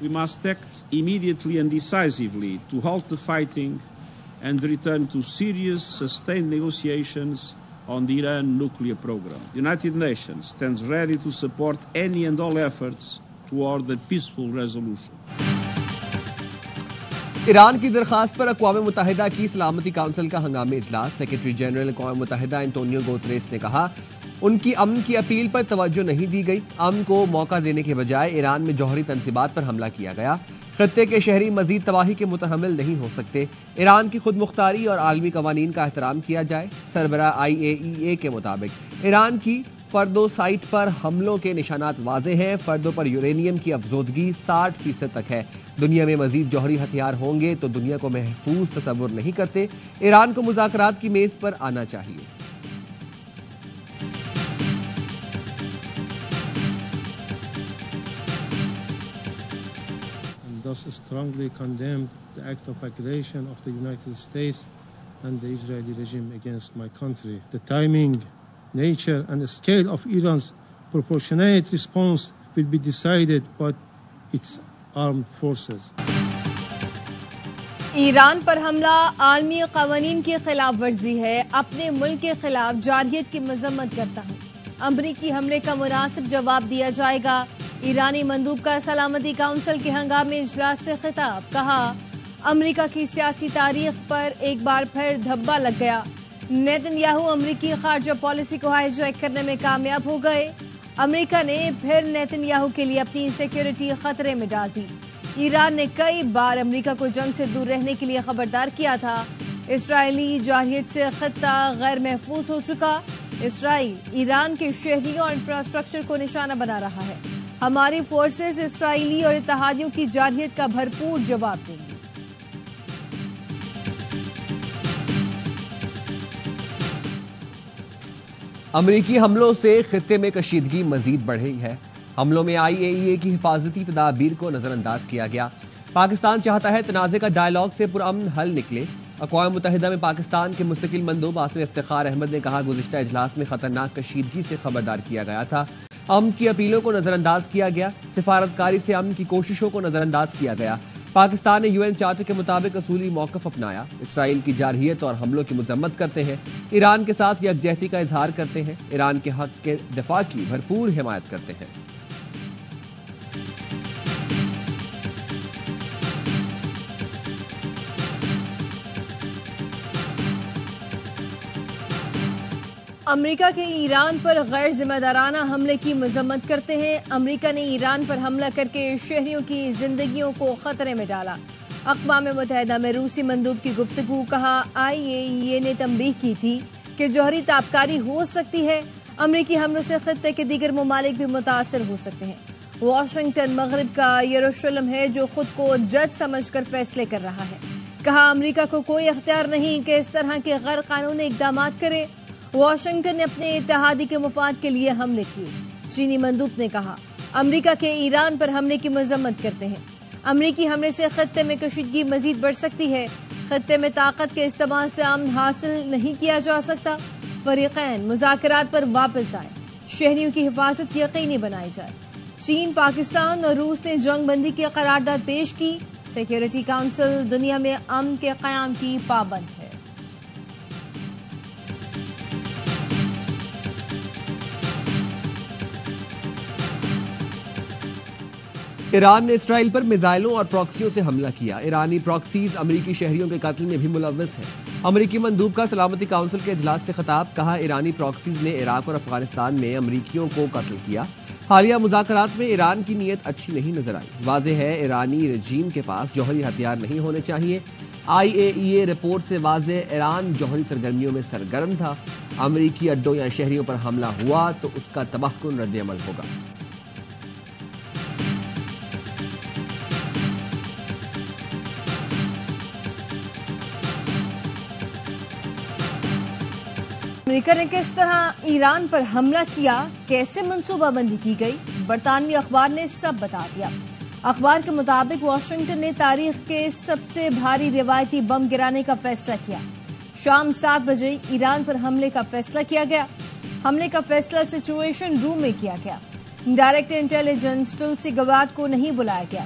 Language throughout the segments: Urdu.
We must act immediately and decisively to halt the fighting and return to serious, sustained negotiations on the Iran nuclear program. The United Nations stands ready to support any and all efforts toward a peaceful resolution. Iran کی درخواست پر اقوام متحدہ کی سلامتی کونسل کا ہنگامی اجلاس۔ سیکرٹری جنرل اقوام متحدہ انٹونیو گوتریس نے کہا ان کی امن کی اپیل پر توجہ نہیں دی گئی، امن کو موقع دینے کے بجائے ایران میں جوہری تنصیبات پر حملہ کیا گیا، خطے کے شہری مزید تباہی کے متحمل نہیں ہو سکتے، ایران کی خود مختاری اور عالمی قوانین کا احترام کیا جائے۔ سربراہ IAEA کے مطابق ایران کی فردو سائٹ پر حملوں کے نشانات واضح ہیں، فردوں پر یورینیم کی افزودگی 60% تک ہے۔ دنیا میں مزید جوہری ہتھیار ہوں گے تو دنیا کو محفوظ تصور نہیں کرتے، ایران کو مذاکرات کی میز پر آنا چاہیے۔ Thus strongly condemned the act of aggression of the United States and the Israeli regime against my country. The timing, nature and scale of Iran's proportionate response will be decided by its armed forces. Iran پر حملہ عالمی قوانین کی خلاف ورزی ہے، اپنے ملک کے خلاف جارحیت کی مذمت کرتا ہوں، امریکی حملے کا مناسب جواب دیا جائے گا۔ ایرانی مندوب کا سلامتی کونسل کے ہنگامی اجلاس سے خطاب، کہا امریکہ کی سیاسی تاریخ پر ایک بار پھر دھبا لگ گیا، نیتن یاہو امریکی خارجہ پالیسی کو ہائی جیک کرنے میں کامیاب ہو گئے، امریکہ نے پھر نیتن یاہو کے لیے اپنی سیکیورٹی خطرے میں ڈال دی۔ ایران نے کئی بار امریکہ کو جنگ سے دور رہنے کے لیے خبردار کیا تھا، اسرائیلی جارحیت سے خطہ غیر محفوظ ہو چکا، اسرائیل ایران کے شہریوں اور انفراسٹرکچر کو نشانہ بنا رہا ہے، ہماری فورسز اسرائیلی اور اتحادیوں کی جارحیت کا بھرپور جواب دیں گی۔ امریکی حملوں سے خطے میں کشیدگی مزید بڑھی ہے، حملوں میں IAEA کی حفاظتی تدابیر کو نظر انداز کیا گیا، پاکستان چاہتا ہے تنازع کا ڈائیلاگ سے پرامن حل نکلے۔ اقوام متحدہ میں پاکستان کے مستقل مندوب آصف افتخار احمد نے کہا گزشتہ اجلاس میں خطرناک کشیدگی سے خبردار کیا گیا تھا، امن کی اپیلوں کو نظر انداز کیا گیا، سفارتکاری سے امن کی کوششوں کو نظر انداز کیا گیا، پاکستان نے UN چارٹر کے مطابق اصولی موقف اپنایا، اسرائیل کی جارحیت اور حملوں کی مذمت کرتے ہیں، ایران کے ساتھ یکجہتی کا اظہار کرتے ہیں، ایران کے حق کے دفاع کی بھرپور حمایت کرتے ہیں۔ امریکہ کے ایران پر غیر ذمہ دارانہ حملے کی مذمت کرتے ہیں، امریکہ نے ایران پر حملہ کر کے شہریوں کی زندگیوں کو خطرے میں ڈالا، اقوام متحدہ میں روسی مندوب کی گفتگو، کہا IAEA نے تنبیہ کی تھی کہ جوہری تابکاری ہو سکتی ہے، امریکی حملوں سے خطے کے دیگر ممالک بھی متاثر ہو سکتے ہیں، واشنگٹن مغرب کا یروشلم ہے جو خود کو جج سمجھ کر فیصلے کر رہا ہے، کہا امریکہ کو کوئی اختیار نہیں کہ اس طرح کے غیر قانونی اقدامات کرے، واشنگٹن نے اپنے اتحادی کے مفاد کے لیے حملے کیے، چینی مندوب نے کہا امریکہ کے ایران پر حملے کی مذمت کرتے ہیں، امریکی حملے سے خطے میں کشیدگی مزید بڑھ سکتی ہے، خطے میں طاقت کے استعمال سے امن حاصل نہیں کیا جا سکتا، فریقین مذاکرات پر واپس آئیں، شہریوں کی حفاظت یقینی بنائی جائے، چین، پاکستان اور روس نے جنگ بندی کی قرارداد پیش کی، سیکیورٹی کونسل دنیا میں امن کے قیام کی پابند ہے۔ ایران نے اسرائیل پر میزائلوں اور پراکسیوں سے حملہ کیا، ایرانی پراکسیز امریکی شہریوں کے قتل میں بھی ملوث ہیں، امریکی مندوب کا سلامتی کونسل کے اجلاس سے خطاب، کہا ایرانی پراکسیز نے عراق اور افغانستان میں امریکیوں کو قتل کیا، حالیہ مذاکرات میں ایران کی نیت اچھی نہیں نظر آئی، واضح ہے ایرانی رجیم کے پاس جوہری ہتھیار نہیں ہونے چاہیے، IAEA رپورٹ سے واضح ایران جوہری سرگرمیوں میں سرگرم تھا، امریکی اڈوں یا شہریوں پر حملہ ہوا تو اس کا تباہ کن رد عمل ہوگا۔ امریکہ نے کس طرح ایران پر حملہ کیا، کیسے منصوبہ بندی کی گئی، برطانوی اخبار نے سب بتا دیا۔ اخبار کے مطابق واشنگٹن نے تاریخ کے سب سے بھاری روایتی بم گرانے کا فیصلہ کیا، شام 7 بجے ایران پر حملے کا فیصلہ کیا گیا، حملے کا فیصلہ سچویشن روم میں کیا گیا، ڈائریکٹ انٹیلیجنس ٹلسی گوارڈ کو نہیں بلایا گیا،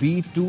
B-2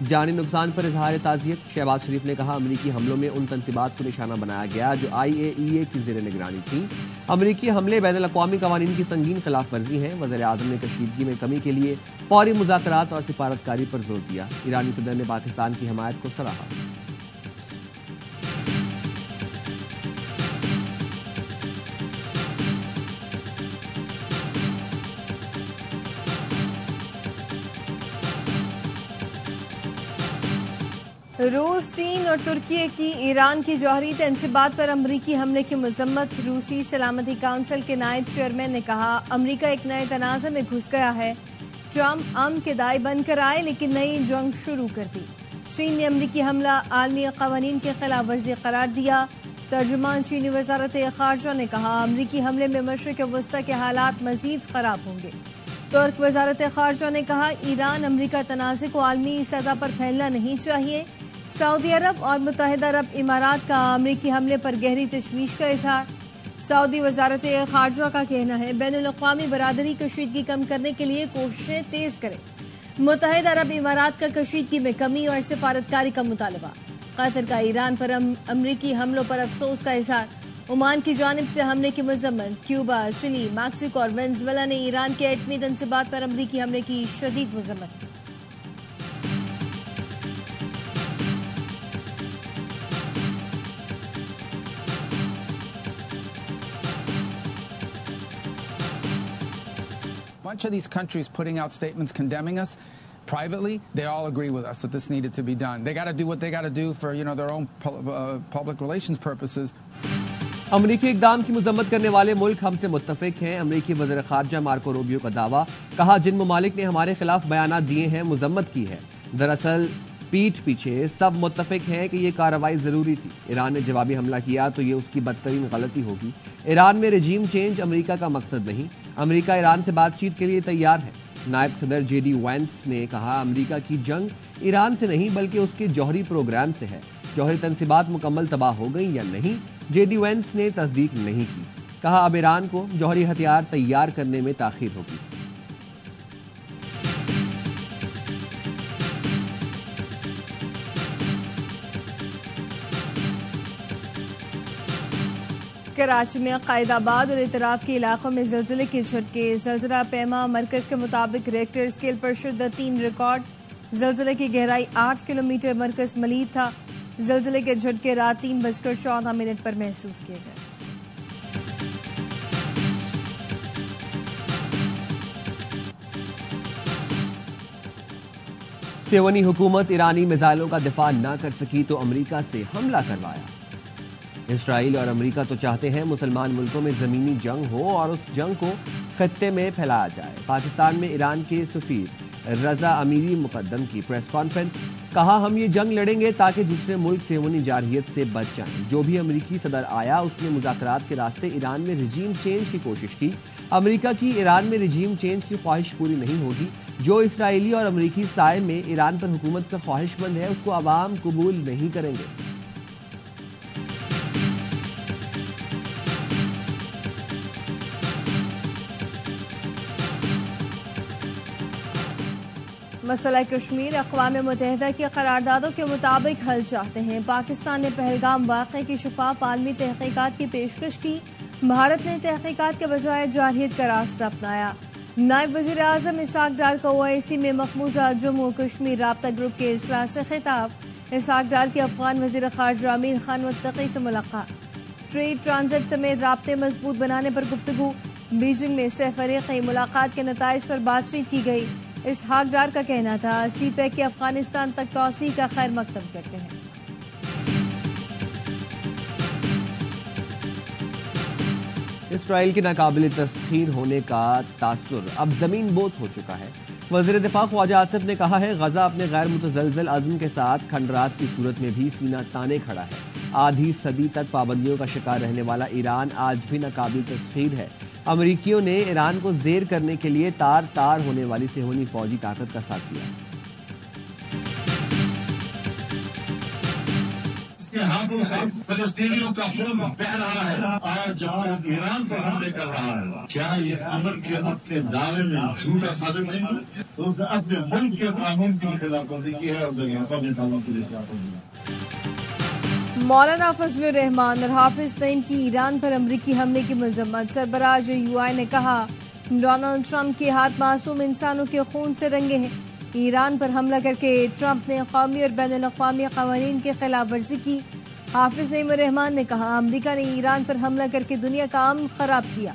جانی نقصان پر اظہار تعزیت۔ شہباز شریف نے کہا امریکی حملوں میں ان تنصیبات کو نشانہ بنایا گیا جو IAEA کی زیر نگرانی تھیں۔ امریکی حملے بین الاقوامی قوانین کی سنگین خلاف ورزی ہیں۔ وزیر اعظم نے کشیدگی میں کمی کے لیے فوری مذاکرات اور سفارتکاری پر زور دیا۔ ایرانی صدر نے پاکستان کی حمایت کو سراہا۔ روس، چین اور ترکی کی ایران کی جوہری تنصیبات پر امریکی حملے کی مذمت۔ روسی سلامتی کونسل کے نائب چیئرمین نے کہا امریکہ ایک نئے تنازع میں گھس گیا ہے۔ ٹرمپ امن کے دائی بن کر آئے لیکن نئی جنگ شروع کر دی۔ چین نے امریکی حملہ عالمی قوانین کی خلاف ورزی قرار دیا۔ ترجمان چینی وزارت خارجہ نے کہا امریکی حملے میں مشرق وسطی کے حالات مزید خراب ہوں گے۔ ترک وزارت خارجہ نے کہا ایران امریکہ تنازع کو عالمی سطح پر پھیلنا نہیں چاہیے۔ سعودی عرب اور متحدہ عرب امارات کا امریکی حملے پر گہری تشویش کا اظہار۔ سعودی وزارت خارجہ کا کہنا ہے بین الاقوامی برادری کشیدگی کم کرنے کے لیے کوششیں تیز کرے۔ متحدہ عرب امارات کا کشیدگی میں کمی اور سفارتکاری کا مطالبہ۔ قطر کا ایران پر امریکی حملوں پر افسوس کا اظہار۔ عمان کی جانب سے حملے کی مذمت۔ کیوبا، چلی، میکسیکو اور وینزویلا نے ایران کے ایٹمی تنصیبات پر امریکی حملے کی شدید مذمت کی۔ Bunch of these countries putting out statements condemning us privately, they all agree with us that this needed to be done. They got to do what they got to do for, their own public relations purposes. امریکی اقدام کی مذمت کرنے والے ملک ہم سے متفق ہیں۔ امریکی وزیر خارجہ مارکو روبیو کا دعویٰ، کہا جن ممالک نے ہمارے خلاف بیانات دیے ہیں مذمت کی ہے۔ دراصل پیٹھ پیچھے سب متفق ہیں کہ یہ کارروائی ضروری تھی۔ ایران نے جوابی حملہ کیا تو یہ اس کی بدترین غلطی ہوگی۔ ایران میں رجیم چینج امریکہ کا مقصد نہیں۔ امریکہ ایران سے بات چیت کے لیے تیار ہے۔ نائب صدر JD وینس نے کہا امریکہ کی جنگ ایران سے نہیں بلکہ اس کے جوہری پروگرام سے ہے۔ جوہری تنصیبات مکمل تباہ ہو گئی یا نہیں، JD وینس نے تصدیق نہیں کی۔ کہا اب ایران کو جوہری ہتھیار تیار کرنے میں تاخیر ہوگی۔ کراچی میں قائد آباد اور اطراف کے علاقوں میں زلزلے کے جھٹکے۔ زلزلہ پیما مرکز کے مطابق ریکٹر اسکیل پر شدت 3 ریکارڈ۔ زلزلے کی گہرائی 8 کلومیٹر، مرکز ملید تھا۔ زلزلے کے جھٹکے رات 3:14 پر محسوس کیے گئے۔ سیونی حکومت ایرانی میزائلوں کا دفاع نہ کر سکی تو امریکہ سے حملہ کروایا۔ اسرائیل اور امریکہ تو چاہتے ہیں مسلمان ملکوں میں زمینی جنگ ہو اور اس جنگ کو خطے میں پھیلایا جائے۔ پاکستان میں ایران کے سفیر رضا امیری مقدم کی پریس کانفرنس، کہا ہم یہ جنگ لڑیں گے تاکہ دوسرے ملک سیونی جارحیت سے بچ جائیں۔ جو بھی امریکی صدر آیا اس نے مذاکرات کے راستے ایران میں رجیم چینج کی کوشش کی۔ امریکہ کی ایران میں رجیم چینج کی خواہش پوری نہیں ہوگی۔ جو اسرائیلی اور امریکی سائے میں ایران پر حکومت کا خواہش مند ہے اس کو عوام قبول نہیں کریں گے۔ مسئلہ کشمیر اقوام متحدہ کی قراردادوں کے مطابق حل چاہتے ہیں۔ پاکستان نے پہلگام واقعے کی شفاف عالمی تحقیقات کی پیشکش کی۔ بھارت نے تحقیقات کے بجائے جارحیت کا راستہ اپنایا۔ نائب وزیر اعظم اسحاق ڈار کا OIC میں مقبوضہ جموں کشمیر رابطہ گروپ کے اجلاس سے خطاب۔ اسحاق ڈار کی افغان وزیر خارجہ امیر خان متقی سے ملاقات۔ ٹریڈ ٹرانزٹ سمیت رابطے مضبوط بنانے پر گفتگو۔ بیجنگ میں سہ فریقی ملاقات کے نتائج پر بات چیت کی گئی۔ اسحاق ڈار کا کہنا تھا CPEC کے افغانستان تک توسیع کا خیر مقدم کرتے ہیں۔ اسرائیل کے ناقابل تسخیر ہونے کا تاثر اب زمین بوس ہو چکا ہے۔ وزیر دفاع خواجہ آصف نے کہا ہے غزہ اپنے غیر متزلزل عزم کے ساتھ کھنڈرات کی صورت میں بھی سینہ تانے کھڑا ہے۔ آدھی صدی تک پابندیوں کا شکار رہنے والا ایران آج بھی ناقابل تسخیر ہے۔ امریکیوں نے ایران کو زیر کرنے کے لیے تار تار ہونے والی صہیونی فوجی طاقت کا ساتھ دیا۔ اس کے ہاتھ فلسطینیوں کا خون بہ رہا ہے آج جب ایران پر حملے کر رہا ہے، کیا یہ امن کے اپنے دعوے میں جھوٹا ثابت نہیں ہے؟ تو اس نے اپنے ملک کے قانون کی خلاف ورزی کی ہے اور دنیا قومی قانون کی خلاف ورزی کی۔ مولانا فضل الرحمان اور حافظ نعیم کی ایران پر امریکی حملے کی مذمت۔ سربراہ JUI نے کہا ڈونلڈ ٹرمپ کے ہاتھ معصوم انسانوں کے خون سے رنگے ہیں۔ ایران پر حملہ کر کے ٹرمپ نے قومی اور بین الاقوامی قوانین کی خلاف ورزی کی۔ حافظ نعیم الرحمان نے کہا امریکہ نے ایران پر حملہ کر کے دنیا کا امن خراب کیا۔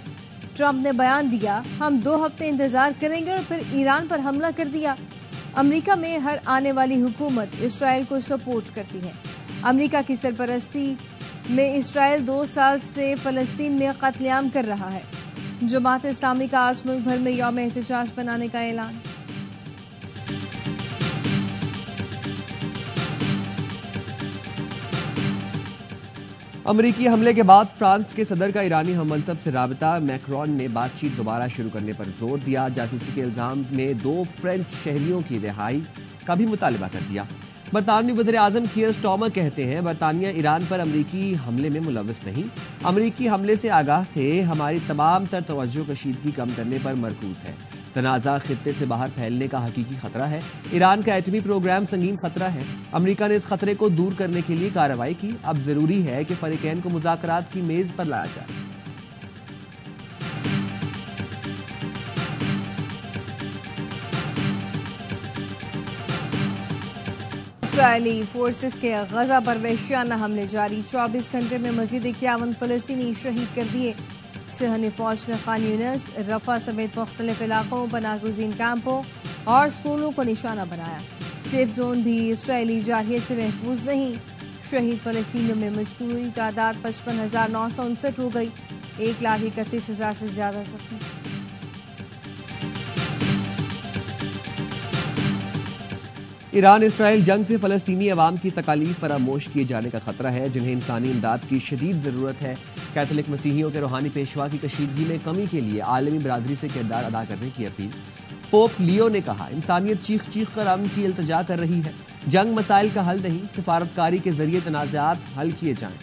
ٹرمپ نے بیان دیا ہم 2 ہفتے انتظار کریں گے اور پھر ایران پر حملہ کر دیا۔ امریکہ میں ہر آنے والی حکومت اسرائیل کو سپورٹ کرتی ہے۔ امریکہ کی سرپرستی میں اسرائیل 2 سال سے فلسطین میں قتل عام کر رہا ہے۔ جماعت اسلامی کا آج ملک بھر میں یوم احتجاج بنانے کا اعلان۔ امریکی حملے کے بعد فرانس کے صدر کا ایرانی ہم منصب سے رابطہ۔ میکرون نے بات چیت دوبارہ شروع کرنے پر زور دیا۔ جاسوسی کے الزام میں 2 فرینچ شہریوں کی رہائی کا بھی مطالبہ کر دیا۔ برطانوی وزیر اعظم کیئر سٹارمر کہتے ہیں برطانیہ ایران پر امریکی حملے میں ملوث نہیں، امریکی حملے سے آگاہ تھے، ہماری تمام تر توجہ کشیدگی کم کرنے پر مرکوز ہے۔ تنازع خطے سے باہر پھیلنے کا حقیقی خطرہ ہے، ایران کا ایٹمی پروگرام سنگین خطرہ ہے، امریکہ نے اس خطرے کو دور کرنے کے لیے کارروائی کی، اب ضروری ہے کہ فریقین کو مذاکرات کی میز پر لایا جائے۔ اسرائیلی فورسز کے غزہ پر وحشیانہ حملے جاری۔ 24 گھنٹے میں مزید 51 فلسطینی شہید کر دیے۔ صہیونی فوج نے خان یونس، رفح سمیت مختلف علاقوں، پناہ گزین کیمپوں اور اسکولوں کو نشانہ بنایا۔ سیف زون بھی اسرائیلی جارحیت سے محفوظ نہیں۔ شہید فلسطینیوں میں مجموعی تعداد 55,959 ہو گئی، 1,31,000 سے زیادہ زخمی۔ ایران اسرائیل جنگ سے فلسطینی عوام کی تکالیف فراموش کیے جانے کا خطرہ ہے، جنہیں انسانی امداد کی شدید ضرورت ہے۔ کیتھولک مسیحیوں کے روحانی پیشوا کی کشیدگی میں کمی کے لیے عالمی برادری سے کردار ادا کرنے کی اپیل۔ پوپ لیو نے کہا انسانیت چیخ چیخ کر امن کی التجا کر رہی ہے، جنگ مسائل کا حل نہیں، سفارتکاری کے ذریعے تنازعات حل کیے جائیں۔